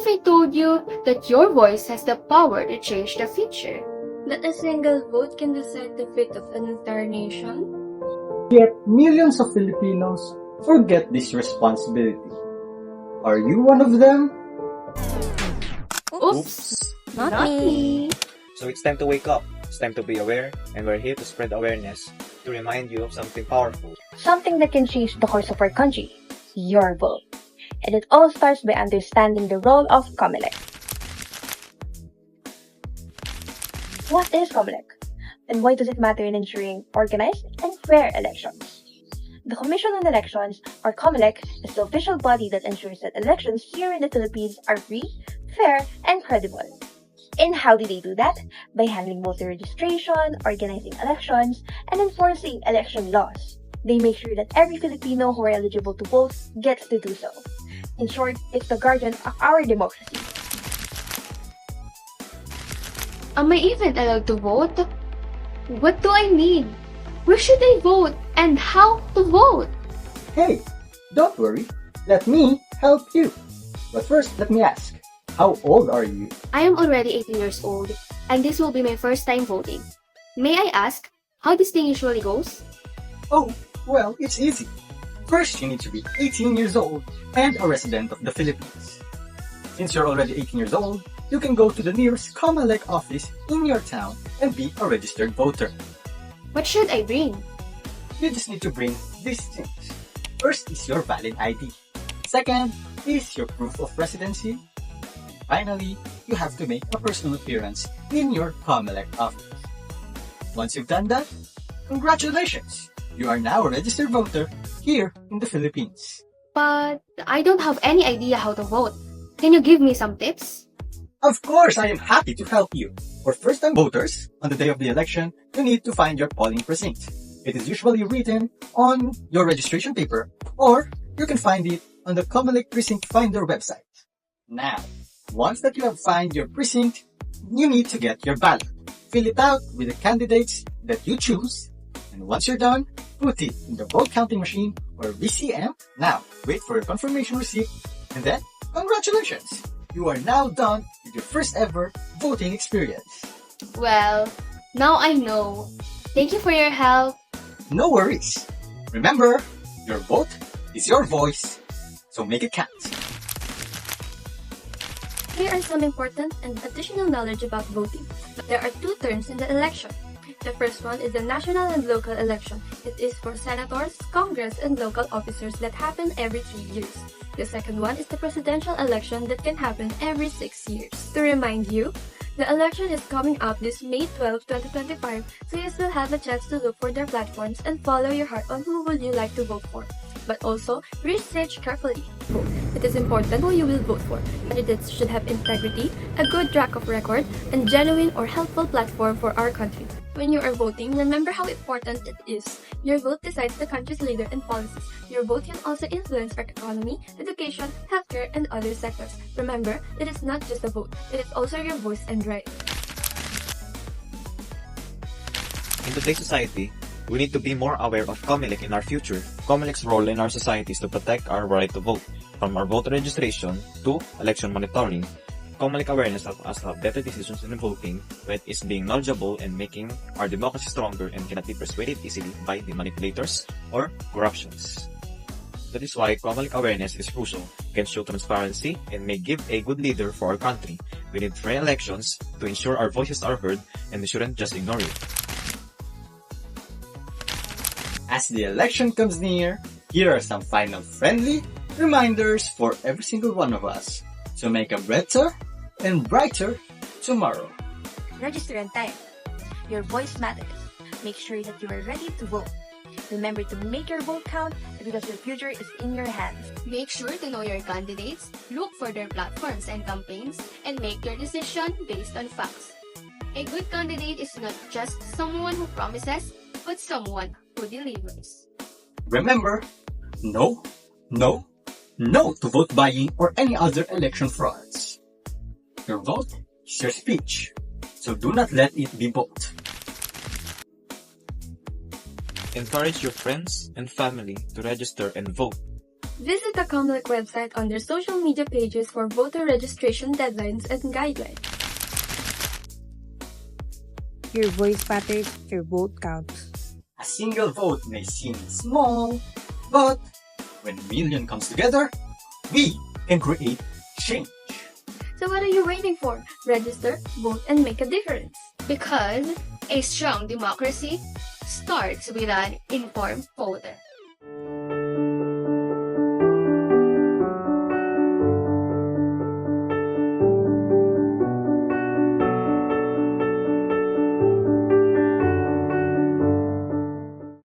if I told you that your voice has the power to change the future? That a single vote can decide the fate of an entire nation? Yet millions of Filipinos forget this responsibility. Are you one of them? Oops! Not me! So it's time to wake up. It's time to be aware, and we're here to spread awareness, to remind you of something powerful. Something that can change the course of our country. Your vote. And it all starts by understanding the role of COMELEC. What is COMELEC? And why does it matter in ensuring organized and fair elections? The Commission on Elections, or COMELEC, is the official body that ensures that elections here in the Philippines are free, fair, and credible. And how do they do that? By handling voter registration, organizing elections, and enforcing election laws. They make sure that every Filipino who are eligible to vote gets to do so. In short, it's the guardian of our democracy. Am I even allowed to vote? What do I need? Where should I vote? And how to vote? Hey, don't worry. Let me help you. But first, let me ask, how old are you? I am already 18 years old, and this will be my first time voting. May I ask how this thing usually goes? Oh, well, it's easy. First, you need to be 18 years old and a resident of the Philippines. Since you're already 18 years old, you can go to the nearest COMELEC office in your town and be a registered voter. What should I bring? You just need to bring these things. First is your valid ID. Second is your proof of residency. Finally, you have to make a personal appearance in your COMELEC office. Once you've done that, congratulations! You are now a registered voter here in the Philippines. But I don't have any idea how to vote. Can you give me some tips? Of course, I am happy to help you. For first-time voters, on the day of the election, you need to find your polling precinct. It is usually written on your registration paper, or you can find it on the COMELEC Precinct Finder website. Now, once that you have found your precinct, you need to get your ballot. Fill it out with the candidates that you choose, and once you're done, put it in the vote counting machine or VCM. Now, wait for your confirmation receipt, and then, congratulations! You are now done with your first ever voting experience. Well, now I know. Thank you for your help. No worries. Remember, your vote is your voice, so make it count. Here are some important and additional knowledge about voting. There are two terms in the election. The first one is the national and local election. It is for senators, Congress, and local officers that happen every 3 years. The second one is the presidential election that can happen every 6 years. To remind you, the election is coming up this May 12, 2025, so you still have a chance to look for their platforms and follow your heart on who would you like to vote for. But also, research carefully. It is important who you will vote for. Candidates should have integrity, a good track of record, and genuine or helpful platform for our country. When you are voting, remember how important it is. Your vote decides the country's leader and policies. Your vote can also influence our economy, education, healthcare, and other sectors. Remember, it is not just a vote. It is also your voice and right. In today's society, we need to be more aware of COMELEC in our future. COMELEC's role in our society is to protect our right to vote, from our voter registration to election monitoring. COMELEC awareness helps us have better decisions in voting when it is being knowledgeable and making our democracy stronger and cannot be persuaded easily by the manipulators or corruptions. That is why COMELEC awareness is crucial. It can show transparency and may give a good leader for our country. We need fair elections to ensure our voices are heard, and we shouldn't just ignore it. As the election comes near, here are some final friendly reminders for every single one of us to make a better and brighter tomorrow. Register on time. Your voice matters. Make sure that you are ready to vote. Remember to make your vote count because your future is in your hands. Make sure to know your candidates, look for their platforms and campaigns, and make your decision based on facts. A good candidate is not just someone who promises, but someone who delivers. Remember, no to vote buying or any other election frauds. Your vote is your speech, so do not let it be bought. Encourage your friends and family to register and vote. Visit the COMELEC website on their social media pages for voter registration deadlines and guidelines. Your voice matters, your vote counts. A single vote may seem small, but when a million comes together, we can create change. So what are you waiting for? Register, vote, and make a difference. Because a strong democracy starts with an informed voter.